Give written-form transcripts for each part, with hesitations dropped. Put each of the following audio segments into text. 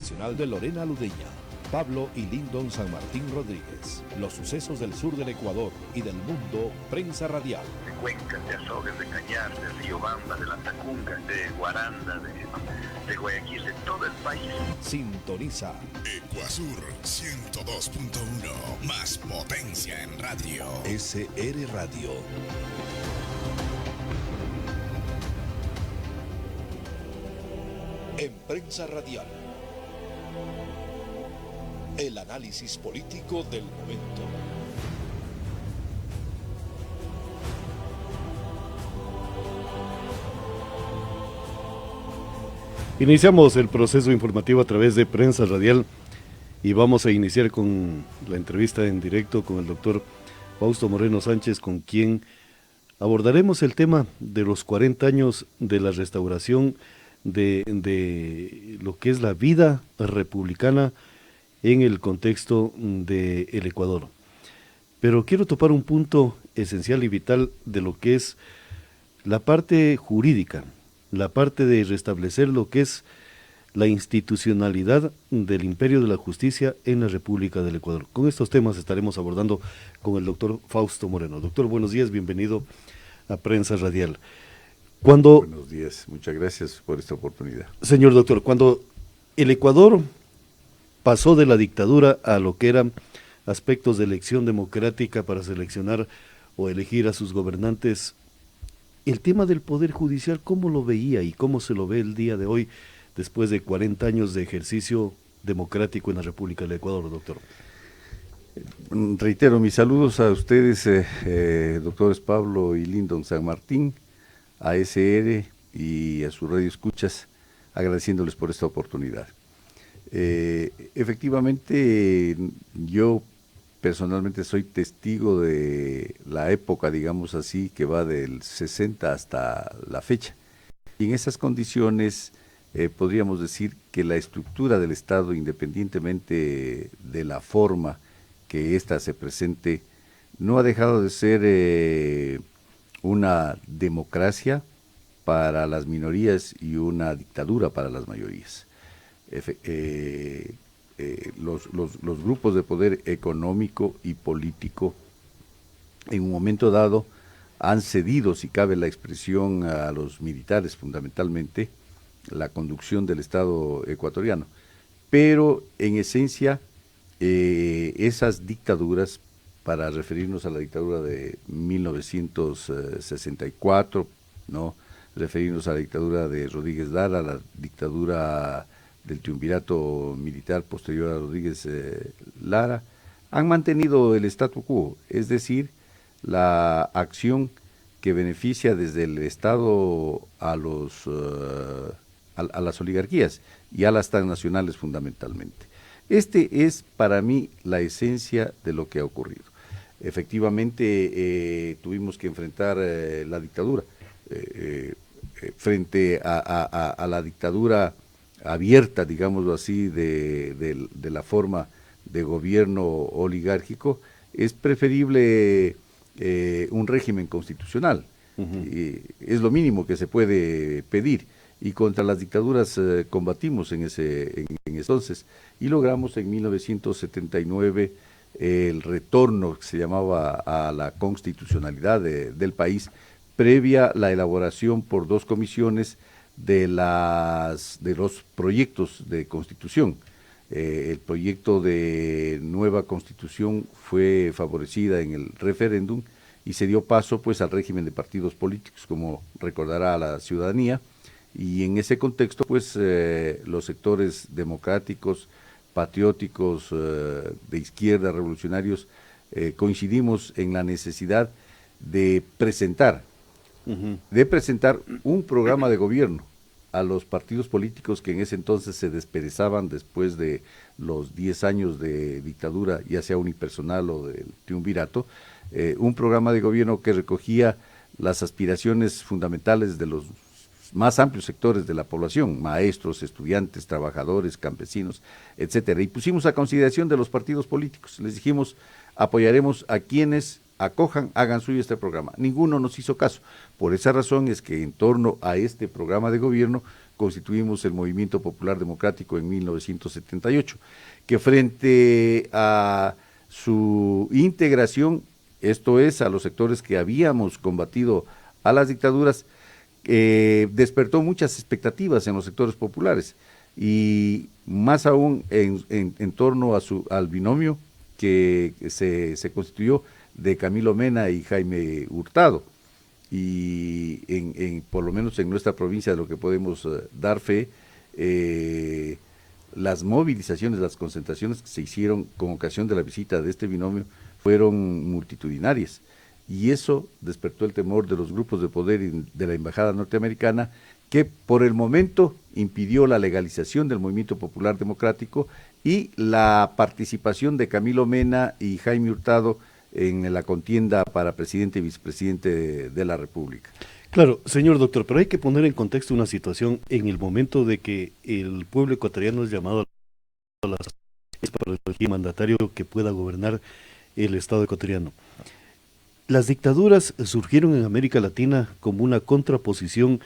internacional de Lorena Ludeña, Pablo y Lyndon San Martín Rodríguez. Los sucesos del sur del Ecuador y del mundo, prensa radial. De Cuenca, de Azogues, de Cañar, de Riobamba, de La Tacunga, de Guaranda, de Guayaquil, de todo el país. Sintoniza Ecuasur 102.1, más potencia en radio. SR Radio. En prensa radial, el análisis político del momento. Iniciamos el proceso informativo a través de prensa radial y vamos a iniciar con la entrevista en directo con el doctor Fausto Moreno Sánchez, con quien abordaremos el tema de los 40 años de la restauración de lo que es la vida republicana en el contexto del Ecuador. Pero quiero topar un punto esencial y vital de lo que es la parte jurídica, la parte de restablecer lo que es la institucionalidad del imperio de la justicia en la República del Ecuador. Con estos temas estaremos abordando con el doctor Fausto Moreno. Doctor, buenos días, bienvenido a Prensa Radial. Buenos días, muchas gracias por esta oportunidad. Señor doctor, cuando el Ecuador pasó de la dictadura a lo que eran aspectos de elección democrática para seleccionar o elegir a sus gobernantes, el tema del Poder Judicial, ¿cómo lo veía y cómo se lo ve el día de hoy después de 40 años de ejercicio democrático en la República del Ecuador, doctor? Reitero mis saludos a ustedes, doctores Pablo y Lyndon San Martín, a SR y a sus radioescuchas, agradeciéndoles por esta oportunidad. Efectivamente, yo personalmente soy testigo de la época, digamos así, que va del 60 hasta la fecha. Y en esas condiciones podríamos decir que la estructura del Estado, independientemente de la forma que ésta se presente, no ha dejado de ser una democracia para las minorías y una dictadura para las mayorías. Los grupos de poder económico y político en un momento dado han cedido, si cabe la expresión, a los militares fundamentalmente, la conducción del Estado ecuatoriano. Pero en esencia, esas dictaduras, para referirnos a la dictadura de 1964, ¿no?, referirnos a la dictadura de Rodríguez Lara, la dictadura del triunvirato militar posterior a Rodríguez Lara, han mantenido el statu quo, es decir, la acción que beneficia desde el Estado a las oligarquías y a las transnacionales fundamentalmente. Este es para mí la esencia de lo que ha ocurrido. Efectivamente, tuvimos que enfrentar la dictadura. Frente a la dictadura abierta, digámoslo así, de la forma de gobierno oligárquico, es preferible un régimen constitucional. Es lo mínimo que se puede pedir. Y contra las dictaduras combatimos en ese entonces, y logramos en 1979 el retorno que se llamaba a la constitucionalidad del país, previa la elaboración por dos comisiones de los proyectos de constitución. El proyecto de nueva constitución fue favorecida en el referéndum y se dio paso pues al régimen de partidos políticos, como recordará la ciudadanía, y en ese contexto pues los sectores democráticos, patrióticos, de izquierda, revolucionarios, coincidimos en la necesidad de presentar un programa de gobierno a los partidos políticos que en ese entonces se desperezaban después de los 10 años de dictadura, ya sea unipersonal o del triunvirato, un programa de gobierno que recogía las aspiraciones fundamentales de los más amplios sectores de la población, maestros, estudiantes, trabajadores, campesinos, etcétera, y pusimos a consideración de los partidos políticos. Les dijimos, apoyaremos a quienes acojan, hagan suyo este programa. Ninguno nos hizo caso. Por esa razón es que en torno a este programa de gobierno constituimos el Movimiento Popular Democrático en 1978, que frente a su integración, esto es, a los sectores que habíamos combatido a las dictaduras, despertó muchas expectativas en los sectores populares, y más aún en torno al binomio que se constituyó de Camilo Mena y Jaime Hurtado. Y por lo menos en nuestra provincia, de lo que podemos dar fe, las movilizaciones, las concentraciones que se hicieron con ocasión de la visita de este binomio fueron multitudinarias, y eso despertó el temor de los grupos de poder y de la embajada norteamericana, que por el momento impidió la legalización del Movimiento Popular Democrático y la participación de Camilo Mena y Jaime Hurtado en la contienda para presidente y vicepresidente de la República. Claro, señor doctor, pero hay que poner en contexto una situación en el momento de que el pueblo ecuatoriano es llamado a las para elegir mandatario que pueda gobernar el Estado ecuatoriano. Las dictaduras surgieron en América Latina como una contraposición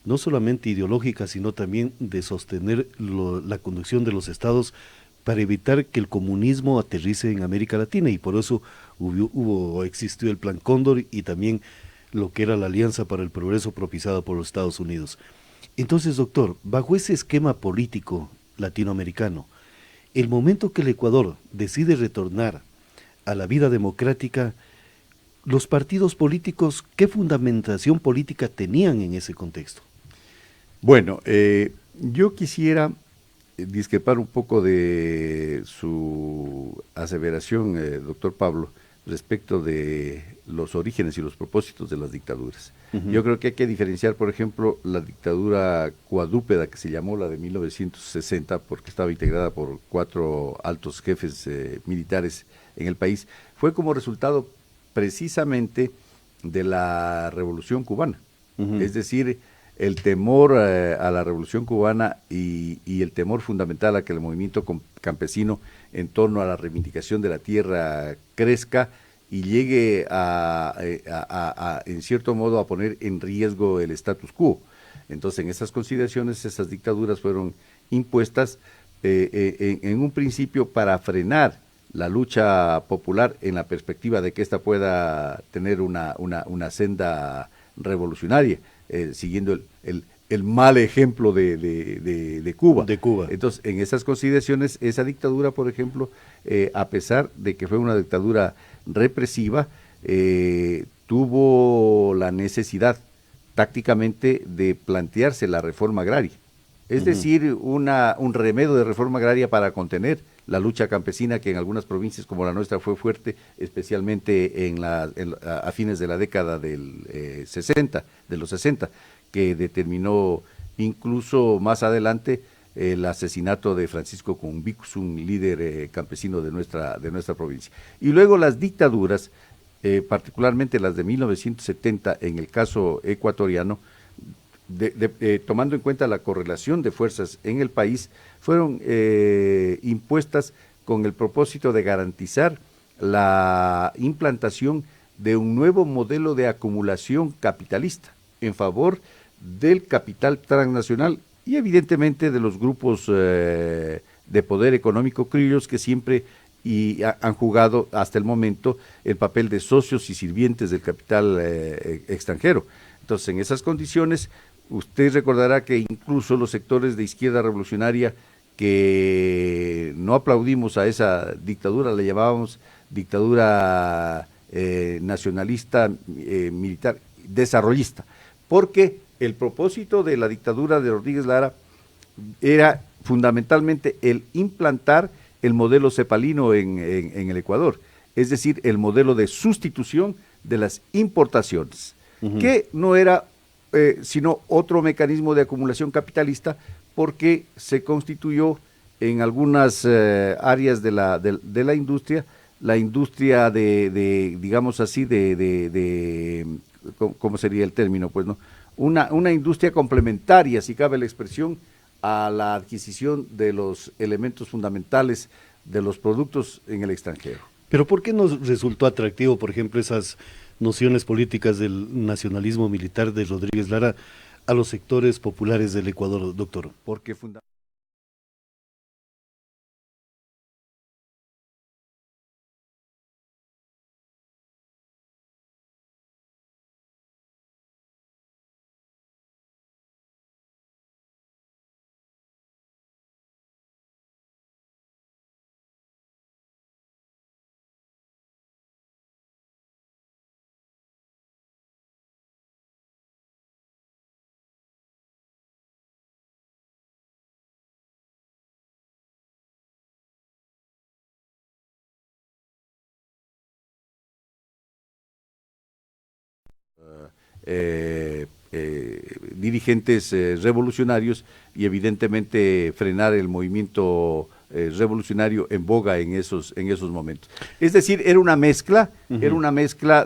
no solamente ideológica, sino también de sostener la conducción de los estados para evitar que el comunismo aterrice en América Latina, y por eso existió el Plan Cóndor y también lo que era la Alianza para el Progreso propiciada por los Estados Unidos. Entonces, doctor, bajo ese esquema político latinoamericano, el momento que el Ecuador decide retornar a la vida democrática, los partidos políticos, ¿qué fundamentación política tenían en ese contexto? Bueno, yo quisiera discrepar un poco de su aseveración, doctor Pablo, respecto de los orígenes y los propósitos de las dictaduras. Yo creo que hay que diferenciar, por ejemplo, la dictadura cuadrúpeda, que se llamó la de 1960, porque estaba integrada por 4 altos jefes militares en el país, fue como resultado precisamente de la Revolución Cubana. Es decir, el temor a la Revolución Cubana y el temor fundamental a que el movimiento campesino en torno a la reivindicación de la tierra crezca y llegue en cierto modo a poner en riesgo el status quo. Entonces, en esas consideraciones, esas dictaduras fueron impuestas en un principio para frenar la lucha popular en la perspectiva de que ésta pueda tener una senda revolucionaria, siguiendo el mal ejemplo de Cuba. De Cuba. Entonces, en esas consideraciones, esa dictadura, por ejemplo, a pesar de que fue una dictadura represiva, tuvo la necesidad tácticamente de plantearse la reforma agraria. Es decir, un remedio de reforma agraria para contener la lucha campesina, que en algunas provincias como la nuestra fue fuerte, especialmente a fines de la década de los 60, que determinó incluso más adelante el asesinato de Francisco Cumbicus, un líder campesino de nuestra provincia. Y luego las dictaduras, particularmente las de 1970, en el caso ecuatoriano, tomando en cuenta la correlación de fuerzas en el país, fueron impuestas con el propósito de garantizar la implantación de un nuevo modelo de acumulación capitalista en favor del capital transnacional y evidentemente de los grupos de poder económico criollos que siempre han jugado hasta el momento el papel de socios y sirvientes del capital extranjero. Entonces, en esas condiciones, usted recordará que incluso los sectores de izquierda revolucionaria que no aplaudimos a esa dictadura, la llamábamos dictadura nacionalista, militar, desarrollista, porque el propósito de la dictadura de Rodríguez Lara era fundamentalmente el implantar el modelo cepalino en el Ecuador, es decir, el modelo de sustitución de las importaciones, que no era sino otro mecanismo de acumulación capitalista, porque se constituyó en algunas áreas de la industria, la industria digamos así, ¿cómo sería el término? Pues no, una industria complementaria, si cabe la expresión, a la adquisición de los elementos fundamentales de los productos en el extranjero. Pero ¿por qué nos resultó atractivo, por ejemplo, esas nociones políticas del nacionalismo militar de Rodríguez Lara a los sectores populares del Ecuador, doctor? Porque dirigentes revolucionarios y evidentemente frenar el movimiento revolucionario en boga en esos momentos. Es decir, era una mezcla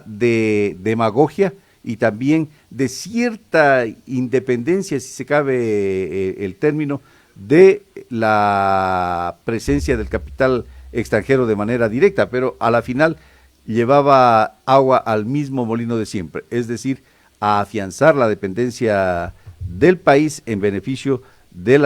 de demagogia y también de cierta independencia, si se cabe el término, de la presencia del capital extranjero de manera directa, pero a la final llevaba agua al mismo molino de siempre, es decir, a afianzar la dependencia del país en beneficio de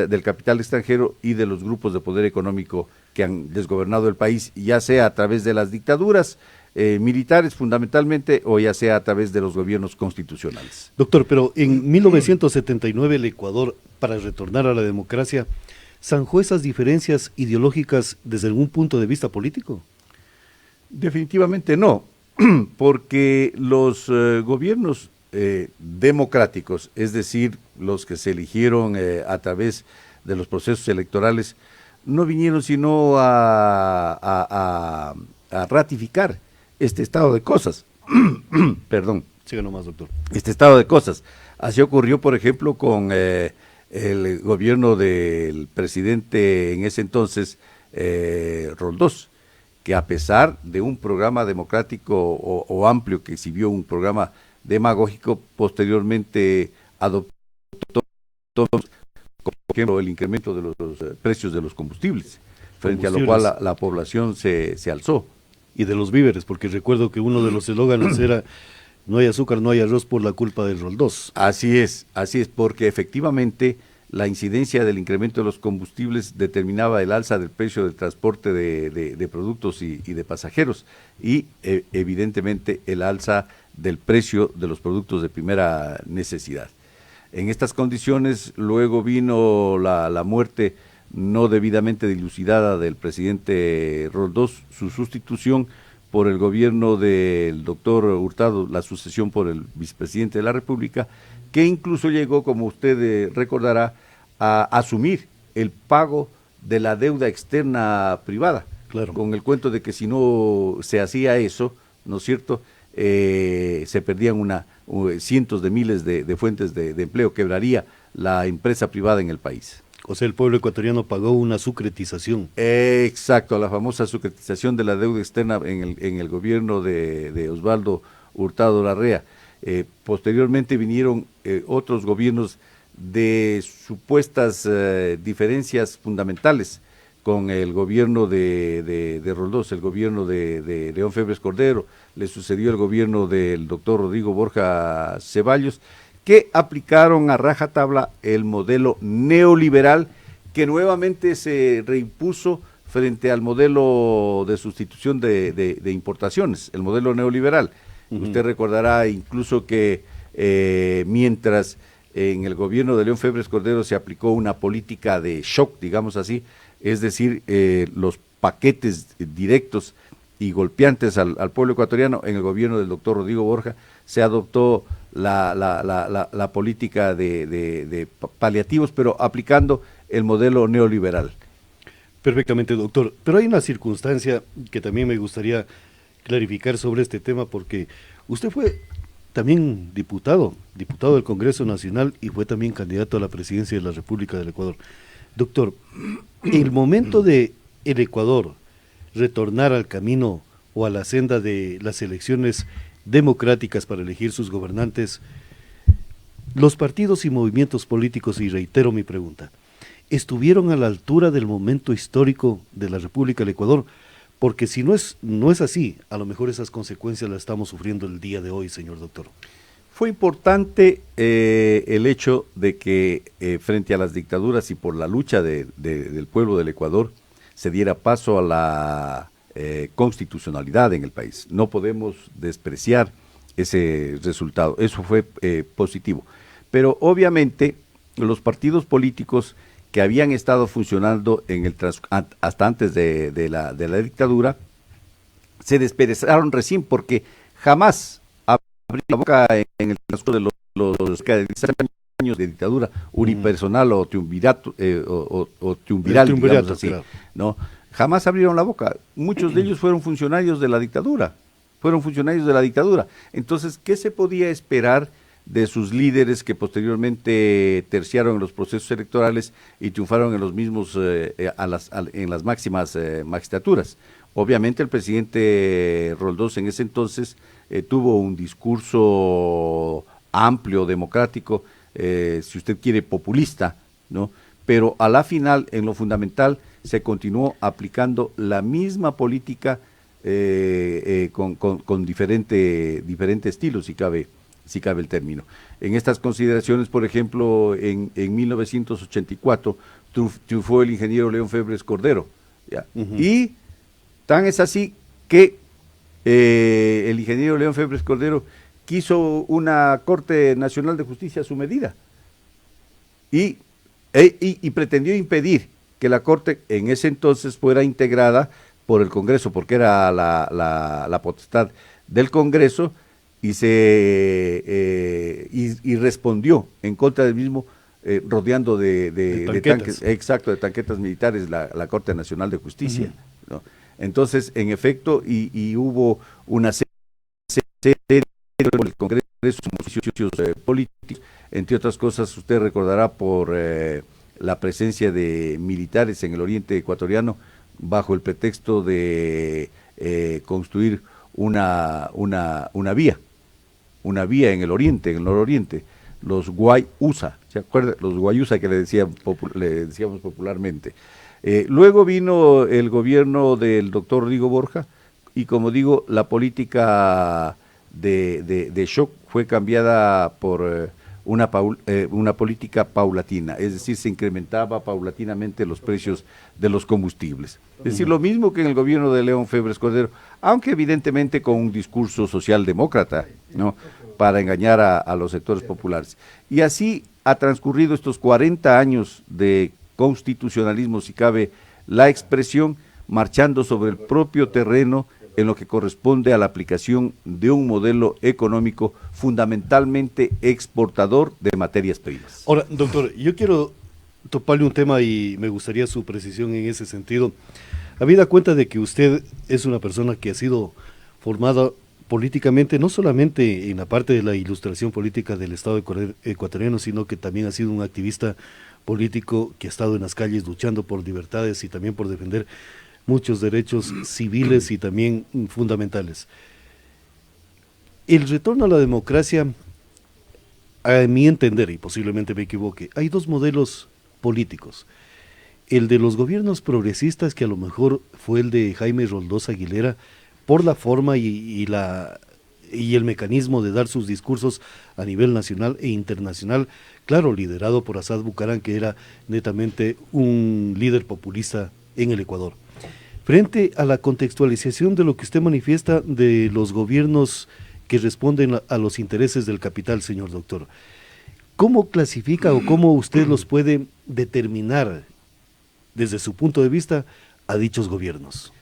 del capital extranjero y de los grupos de poder económico que han desgobernado el país, ya sea a través de las dictaduras militares fundamentalmente o ya sea a través de los gobiernos constitucionales. Doctor, pero en 1979 el Ecuador, para retornar a la democracia, ¿zanjó esas diferencias ideológicas desde algún punto de vista político? Definitivamente no, porque los gobiernos democráticos, es decir, los que se eligieron a través de los procesos electorales, no vinieron sino a ratificar este estado de cosas. Perdón. Siga nomás, doctor. Este estado de cosas. Así ocurrió, por ejemplo, con el gobierno del presidente en ese entonces, Roldós, que a pesar de un programa democrático o amplio que exhibió un programa demagógico, posteriormente adoptó, por ejemplo, el incremento de los precios de los combustibles, frente a lo cual la población se alzó. Y de los víveres, porque recuerdo que uno de los eslóganes era no hay azúcar, no hay arroz por la culpa del Roldós. Así es, porque efectivamente la incidencia del incremento de los combustibles determinaba el alza del precio del transporte de productos y de pasajeros y evidentemente el alza del precio de los productos de primera necesidad. En estas condiciones luego vino la muerte no debidamente dilucidada del presidente Roldós, su sustitución por el gobierno del doctor Hurtado, la sucesión por el vicepresidente de la República, que incluso llegó, como usted recordará, a asumir el pago de la deuda externa privada, claro, con el cuento de que si no se hacía eso, ¿no es cierto?, se perdían cientos de miles de fuentes de empleo, quebraría la empresa privada en el país. O sea, el pueblo ecuatoriano pagó una sucretización. Exacto, la famosa sucretización de la deuda externa en el gobierno de Osvaldo Hurtado Larrea. Posteriormente vinieron otros gobiernos de supuestas diferencias fundamentales con el gobierno de Roldós, el gobierno de León Febres Cordero, le sucedió el gobierno del doctor Rodrigo Borja Ceballos, que aplicaron a rajatabla el modelo neoliberal que nuevamente se reimpuso frente al modelo de sustitución de importaciones, el modelo neoliberal. Usted recordará incluso que mientras en el gobierno de León Febres Cordero se aplicó una política de shock, digamos así, es decir, los paquetes directos y golpeantes al pueblo ecuatoriano, en el gobierno del doctor Rodrigo Borja se adoptó la política de paliativos, pero aplicando el modelo neoliberal. Perfectamente, doctor. Pero hay una circunstancia que también me gustaría clarificar sobre este tema, porque usted fue también diputado del Congreso Nacional y fue también candidato a la presidencia de la República del Ecuador. Doctor, el momento de el Ecuador retornar al camino o a la senda de las elecciones democráticas para elegir sus gobernantes, los partidos y movimientos políticos, y reitero mi pregunta, ¿estuvieron a la altura del momento histórico de la República del Ecuador? Porque si no es así, a lo mejor esas consecuencias las estamos sufriendo el día de hoy, señor doctor. Fue importante el hecho de que frente a las dictaduras y por la lucha del pueblo del Ecuador se diera paso a la constitucionalidad en el país. No podemos despreciar ese resultado, eso fue positivo. Pero obviamente los partidos políticos que habían estado funcionando hasta antes de la dictadura se desperezaron recién porque jamás abrió la boca en el transcurso de los 10 años de dictadura unipersonal o triunvirato o triunviral, digamos así, claro. ¿No? Jamás abrieron la boca. Muchos de ellos fueron funcionarios de la dictadura. Entonces, ¿qué se podía esperar de sus líderes que posteriormente terciaron en los procesos electorales y triunfaron en los mismos en las máximas magistraturas? Obviamente el presidente Roldós en ese entonces tuvo un discurso amplio, democrático, si usted quiere populista, ¿no? Pero a la final, en lo fundamental, se continuó aplicando la misma política con diferente estilo, si cabe el término. En estas consideraciones, por ejemplo, en 1984 triunfó el ingeniero León Febres Cordero, ¿ya? Y tan es así que el ingeniero León Febres Cordero quiso una Corte Nacional de Justicia a su medida y pretendió impedir que la Corte en ese entonces fuera integrada por el Congreso, porque era la potestad del Congreso, y respondió en contra del mismo, rodeando de tanques, de tanquetas militares, la Corte Nacional de Justicia, ¿no? Entonces, en efecto, y hubo una serie por el Congreso, políticos, entre otras cosas, usted recordará por la presencia de militares en el oriente ecuatoriano, bajo el pretexto de construir una vía en el oriente, en el nororiente, los Guayusa, ¿se acuerda? Los Guayusa que le decíamos popularmente. Luego vino el gobierno del doctor Rodrigo Borja y, como digo, la política de shock fue cambiada por una política paulatina, es decir, se incrementaba paulatinamente los precios de los combustibles. Es decir, lo mismo que en el gobierno de León Febres Cordero, aunque evidentemente con un discurso socialdemócrata, ¿no?, para engañar a los sectores populares. Y así ha transcurrido estos 40 años de constitucionalismo, si cabe la expresión, marchando sobre el propio terreno en lo que corresponde a la aplicación de un modelo económico fundamentalmente exportador de materias primas. Ahora, doctor, yo quiero toparle un tema y me gustaría su precisión en ese sentido. Habida cuenta de que usted es una persona que ha sido formada políticamente, no solamente en la parte de la ilustración política del Estado ecuatoriano, sino que también ha sido un activista político que ha estado en las calles luchando por libertades y también por defender muchos derechos civiles y también fundamentales. El retorno a la democracia, a mi entender, y posiblemente me equivoque, hay dos modelos políticos. El de los gobiernos progresistas, que a lo mejor fue el de Jaime Roldós Aguilera, por la forma y el mecanismo de dar sus discursos a nivel nacional e internacional, claro, liderado por Assad Bucaram, que era netamente un líder populista en el Ecuador. Frente a la contextualización de lo que usted manifiesta de los gobiernos que responden a los intereses del capital, señor doctor, ¿cómo clasifica o cómo usted los puede determinar desde su punto de vista a dichos gobiernos?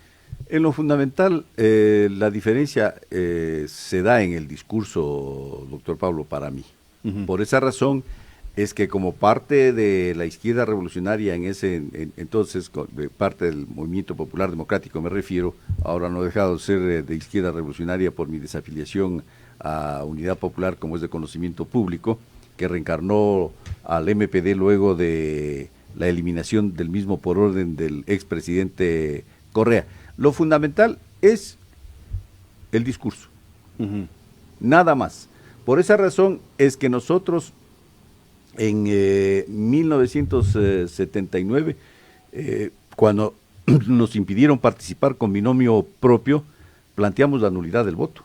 En lo fundamental, la diferencia se da en el discurso, doctor Pablo, para mí. Por esa razón es que como parte de la izquierda revolucionaria entonces, de parte del movimiento popular democrático me refiero, ahora no he dejado de ser de izquierda revolucionaria por mi desafiliación a Unidad Popular, como es de conocimiento público, que reencarnó al MPD luego de la eliminación del mismo por orden del expresidente Correa. Lo fundamental es el discurso, nada más. Por esa razón es que nosotros en 1979, cuando nos impidieron participar con binomio propio, planteamos la nulidad del voto.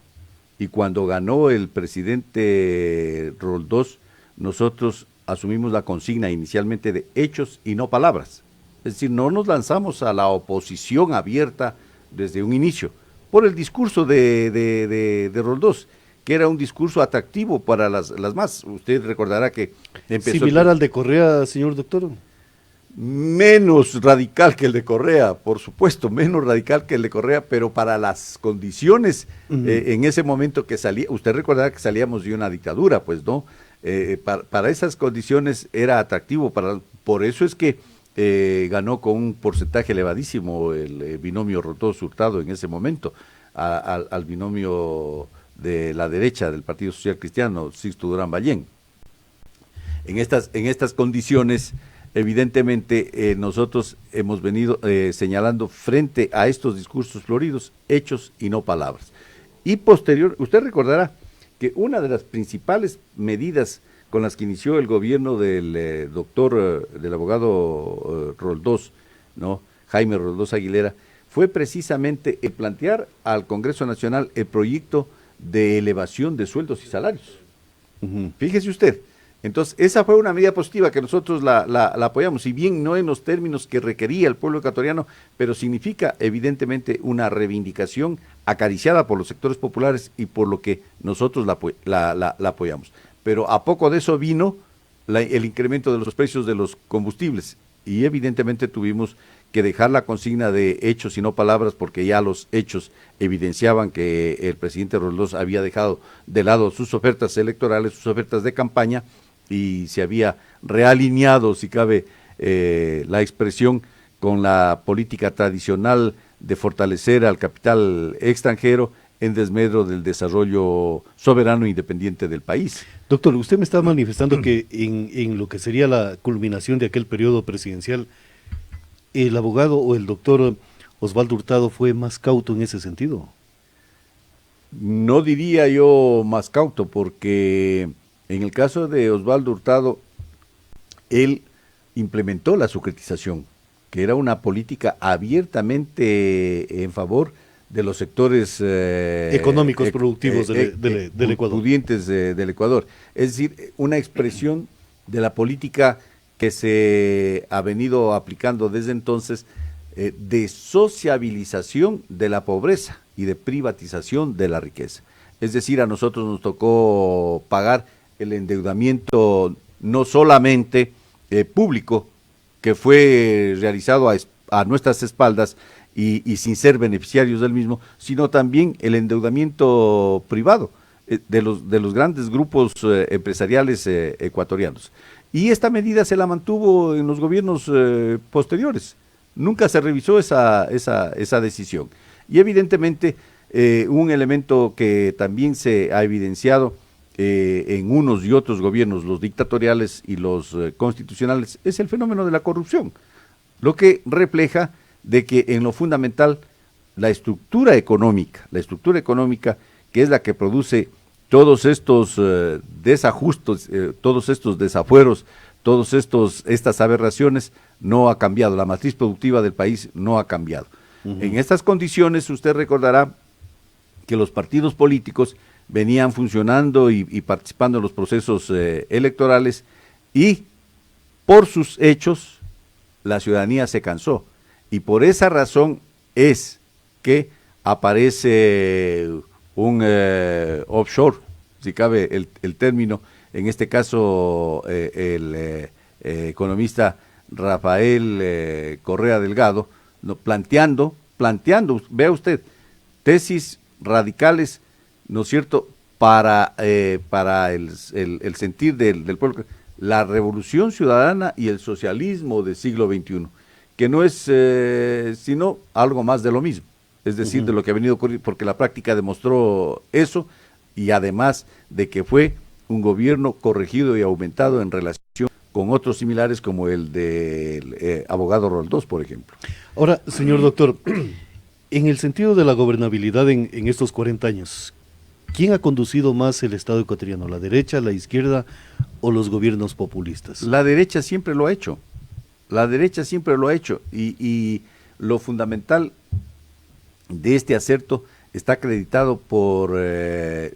y cuando ganó el presidente Roldós, nosotros asumimos la consigna inicialmente de hechos y no palabras. Es decir, no nos lanzamos a la oposición abierta desde un inicio, por el discurso de Roldós, que era un discurso atractivo para las masas. Usted recordará que empezó... ¿Similar al de Correa, señor doctor? Menos radical que el de Correa, por supuesto, menos radical que el de Correa, pero para las condiciones en ese momento que salía, usted recordará que salíamos de una dictadura, pues no, para esas condiciones era atractivo, por eso es que ganó con un porcentaje elevadísimo el binomio Roldós-Hurtado en ese momento, al binomio de la derecha del Partido Social Cristiano, Sixto Durán Ballén. En estas condiciones, evidentemente, nosotros hemos venido señalando frente a estos discursos floridos, hechos y no palabras. Y posterior, usted recordará que una de las principales medidas con las que inició el gobierno del del abogado Roldós, ¿no? Jaime Roldós Aguilera, fue precisamente el plantear al Congreso Nacional el proyecto de elevación de sueldos y salarios. Fíjese usted. Entonces, esa fue una medida positiva que nosotros la apoyamos, si bien no en los términos que requería el pueblo ecuatoriano, pero significa evidentemente una reivindicación acariciada por los sectores populares y por lo que nosotros la apoyamos. Pero a poco de eso vino el incremento de los precios de los combustibles y evidentemente tuvimos que dejar la consigna de hechos y no palabras, porque ya los hechos evidenciaban que el presidente Roldós había dejado de lado sus ofertas electorales, sus ofertas de campaña, y se había realineado, si cabe la expresión, con la política tradicional de fortalecer al capital extranjero en desmedro del desarrollo soberano e independiente del país. Doctor, usted me está manifestando que en lo que sería la culminación de aquel periodo presidencial, el abogado o el doctor Osvaldo Hurtado fue más cauto en ese sentido. No diría yo más cauto, porque en el caso de Osvaldo Hurtado, él implementó la sucretización, que era una política abiertamente en favor de los sectores económicos productivos del Ecuador. Pudientes del Ecuador. Es decir, una expresión de la política que se ha venido aplicando desde entonces de sociabilización de la pobreza y de privatización de la riqueza. Es decir, a nosotros nos tocó pagar el endeudamiento no solamente público, que fue realizado a nuestras espaldas y sin ser beneficiarios del mismo, sino también el endeudamiento privado de los grandes grupos empresariales ecuatorianos. Y esta medida se la mantuvo en los gobiernos posteriores. Nunca se revisó esa decisión. Y evidentemente un elemento que también se ha evidenciado en unos y otros gobiernos, los dictatoriales y los constitucionales, es el fenómeno de la corrupción, lo que refleja de que en lo fundamental la estructura económica, que es la que produce todos estos desajustes, todos estos desafueros, estas aberraciones, no ha cambiado. La matriz productiva del país no ha cambiado. En estas condiciones, usted recordará que los partidos políticos venían funcionando y participando en los procesos electorales, y por sus hechos la ciudadanía se cansó, y por esa razón es que aparece un offshore, si cabe el término, en este caso el economista Rafael Correa Delgado, ¿no? planteando, vea usted, tesis radicales, ¿no es cierto?, para el sentir del pueblo, la revolución ciudadana y el socialismo del siglo XXI, que no es sino algo más de lo mismo, es decir, de lo que ha venido a ocurrir, porque la práctica demostró eso, y además de que fue un gobierno corregido y aumentado en relación con otros similares como el del abogado Roldós, por ejemplo. Ahora, señor doctor, en el sentido de la gobernabilidad en estos 40 años, ¿quién ha conducido más el Estado ecuatoriano? ¿La derecha, la izquierda o los gobiernos populistas? La derecha siempre lo ha hecho. Y lo fundamental de este acerto está acreditado por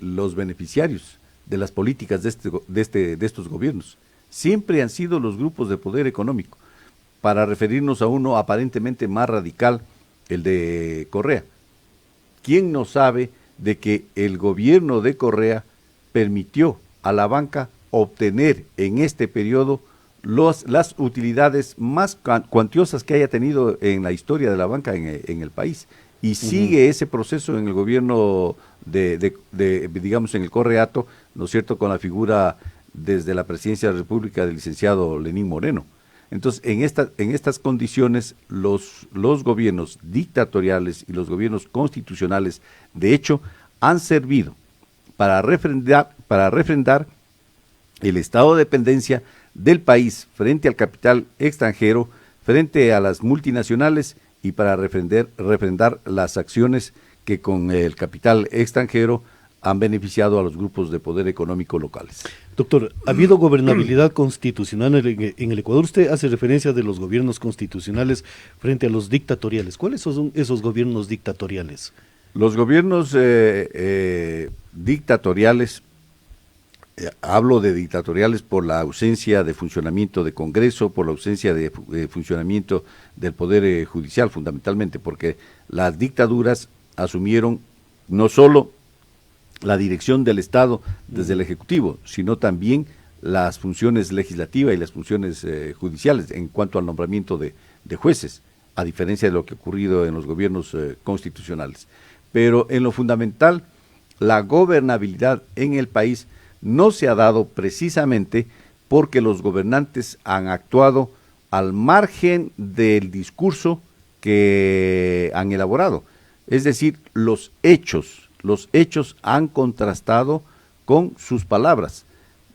los beneficiarios de las políticas de estos gobiernos. Siempre han sido los grupos de poder económico, para referirnos a uno aparentemente más radical, el de Correa. ¿Quién no sabe de que el gobierno de Correa permitió a la banca obtener en este periodo las utilidades más cuantiosas que haya tenido en la historia de la banca en el país? Y sigue ese proceso en el gobierno digamos, en el Correato, ¿no es cierto?, con la figura desde la presidencia de la República del licenciado Lenín Moreno. Entonces, en estas condiciones, los gobiernos dictatoriales y los gobiernos constitucionales, de hecho, han servido para refrendar el estado de dependencia del país frente al capital extranjero, frente a las multinacionales, y para refrendar las acciones que con el capital extranjero han beneficiado a los grupos de poder económico locales. Doctor, ¿ha habido gobernabilidad constitucional en el Ecuador? Usted hace referencia de los gobiernos constitucionales frente a los dictatoriales. ¿Cuáles son esos gobiernos dictatoriales? Los gobiernos dictatoriales, hablo de dictatoriales por la ausencia de funcionamiento de Congreso, por la ausencia de funcionamiento del Poder Judicial, fundamentalmente, porque las dictaduras asumieron no solo la dirección del Estado desde el Ejecutivo, sino también las funciones legislativas y las funciones judiciales en cuanto al nombramiento de jueces, a diferencia de lo que ha ocurrido en los gobiernos constitucionales. Pero en lo fundamental, la gobernabilidad en el país no se ha dado precisamente porque los gobernantes han actuado al margen del discurso que han elaborado. Es decir, los hechos han contrastado con sus palabras.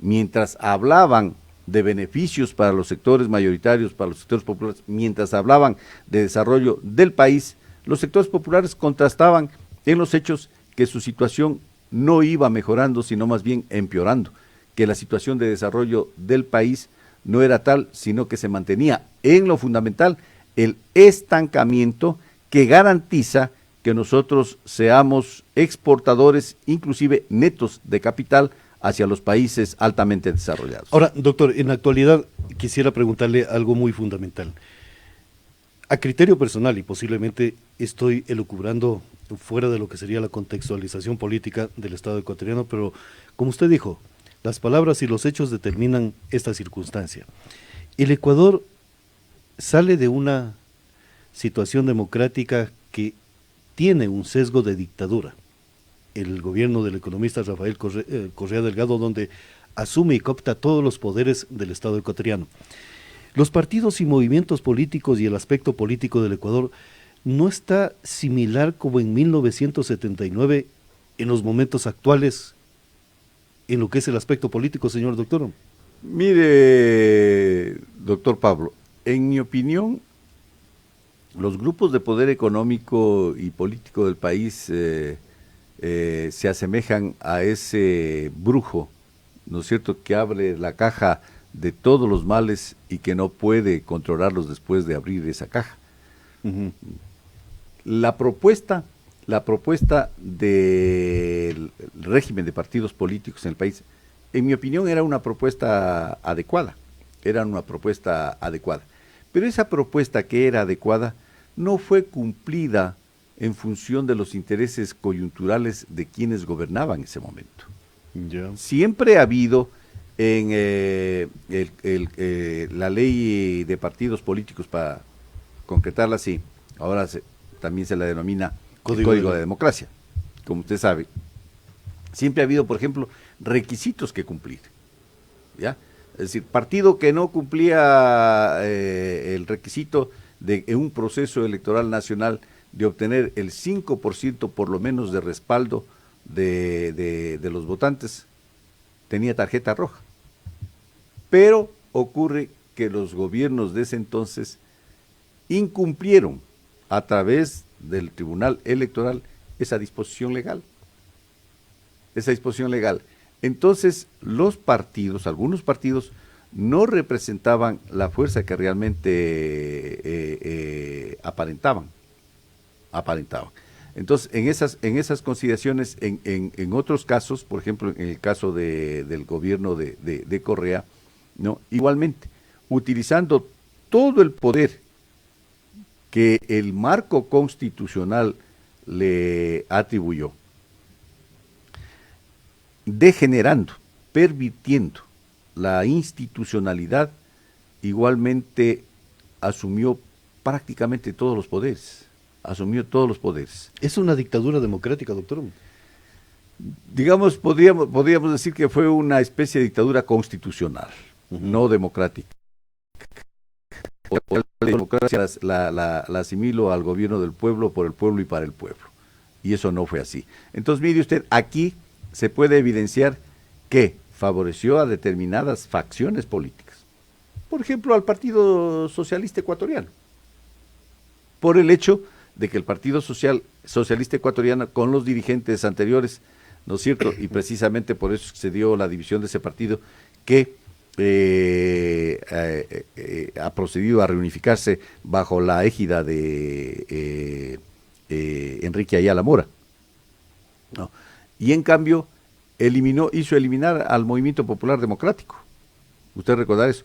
Mientras hablaban de beneficios para los sectores mayoritarios, para los sectores populares, mientras hablaban de desarrollo del país, los sectores populares contrastaban en los hechos que su situación no iba mejorando, sino más bien empeorando, que la situación de desarrollo del país no era tal, sino que se mantenía en lo fundamental el estancamiento que garantiza que nosotros seamos exportadores, inclusive netos de capital, hacia los países altamente desarrollados. Ahora, doctor, en la actualidad quisiera preguntarle algo muy fundamental. A criterio personal, y posiblemente estoy elucubrando fuera de lo que sería la contextualización política del Estado ecuatoriano, pero como usted dijo, las palabras y los hechos determinan esta circunstancia. El Ecuador sale de una situación democrática que tiene un sesgo de dictadura. El gobierno del economista Rafael Correa Delgado, donde asume y coopta todos los poderes del Estado ecuatoriano. Los partidos y movimientos políticos y el aspecto político del Ecuador no está similar como en 1979 en los momentos actuales en lo que es el aspecto político, señor doctor. Mire, doctor Pablo, en mi opinión, los grupos de poder económico y político del país se asemejan a ese brujo, ¿no es cierto?, que abre la caja de todos los males y que no puede controlarlos después de abrir esa caja. Uh-huh. La propuesta del régimen de partidos políticos en el país, en mi opinión, era una propuesta adecuada, pero esa propuesta que era adecuada no fue cumplida en función de los intereses coyunturales de quienes gobernaban en ese momento. Yeah. Siempre ha habido en la ley de partidos políticos, para concretarla así, ahora también se la denomina Código de Democracia, como usted sabe, siempre ha habido, por ejemplo, requisitos que cumplir, ¿ya? Es decir, partido que no cumplía el requisito de en un proceso electoral nacional de obtener el 5% por lo menos de respaldo de los votantes, tenía tarjeta roja. Pero ocurre que los gobiernos de ese entonces incumplieron a través del Tribunal Electoral esa disposición legal. Entonces, algunos partidos, no representaban la fuerza que realmente aparentaban. Entonces, en esas consideraciones, en otros casos, por ejemplo, en el caso del gobierno de Correa, ¿no? Igualmente, utilizando todo el poder que el marco constitucional le atribuyó, degenerando, pervirtiendo la institucionalidad, igualmente asumió prácticamente todos los poderes. ¿Es una dictadura democrática, doctor? Digamos, podríamos decir que fue una especie de dictadura constitucional, no democrática. La democracia la asimilo al gobierno del pueblo, por el pueblo y para el pueblo. Y eso no fue así. Entonces, mire usted, aquí se puede evidenciar que favoreció a determinadas facciones políticas. Por ejemplo, al Partido Socialista Ecuatoriano. Por el hecho de que el Partido Socialista Ecuatoriano, con los dirigentes anteriores, ¿no es cierto? Y precisamente por eso se dio la división de ese partido, que ha procedido a reunificarse bajo la égida de Enrique Ayala Mora, ¿no? Y en cambio hizo eliminar al Movimiento Popular Democrático. Usted recordará eso.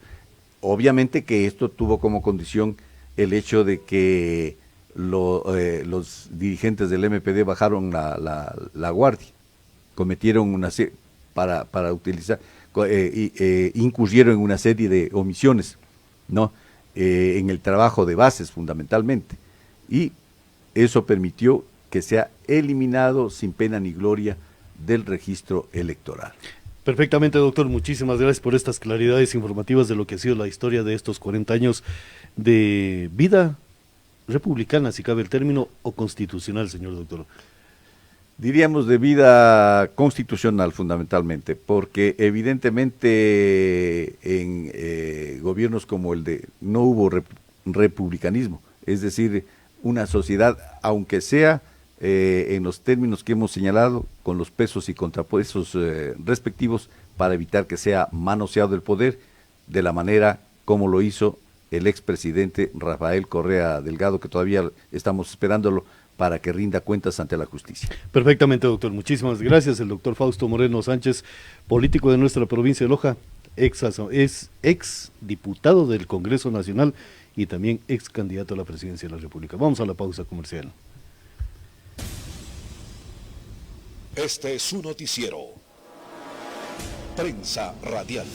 Obviamente que esto tuvo como condición el hecho de que los dirigentes del MPD bajaron la guardia, cometieron una serie, para utilizar, incurrieron en una serie de omisiones, ¿no? En el trabajo de bases fundamentalmente, y eso permitió que sea eliminado sin pena ni gloria del registro electoral. Perfectamente, doctor. Muchísimas gracias por estas claridades informativas de lo que ha sido la historia de estos 40 años de vida republicana, si cabe el término, o constitucional, señor doctor. Diríamos de vida constitucional fundamentalmente, porque evidentemente en gobiernos como el de no hubo republicanismo, es decir, una sociedad, aunque sea en los términos que hemos señalado, con los pesos y contrapesos respectivos, para evitar que sea manoseado el poder de la manera como lo hizo el expresidente Rafael Correa Delgado, que todavía estamos esperándolo para que rinda cuentas ante la justicia. Perfectamente, doctor. Muchísimas gracias. El doctor Fausto Moreno Sánchez, político de nuestra provincia de Loja, es ex diputado del Congreso Nacional y también ex candidato a la presidencia de la República. Vamos a la pausa comercial. Este es su noticiero. Prensa Radial.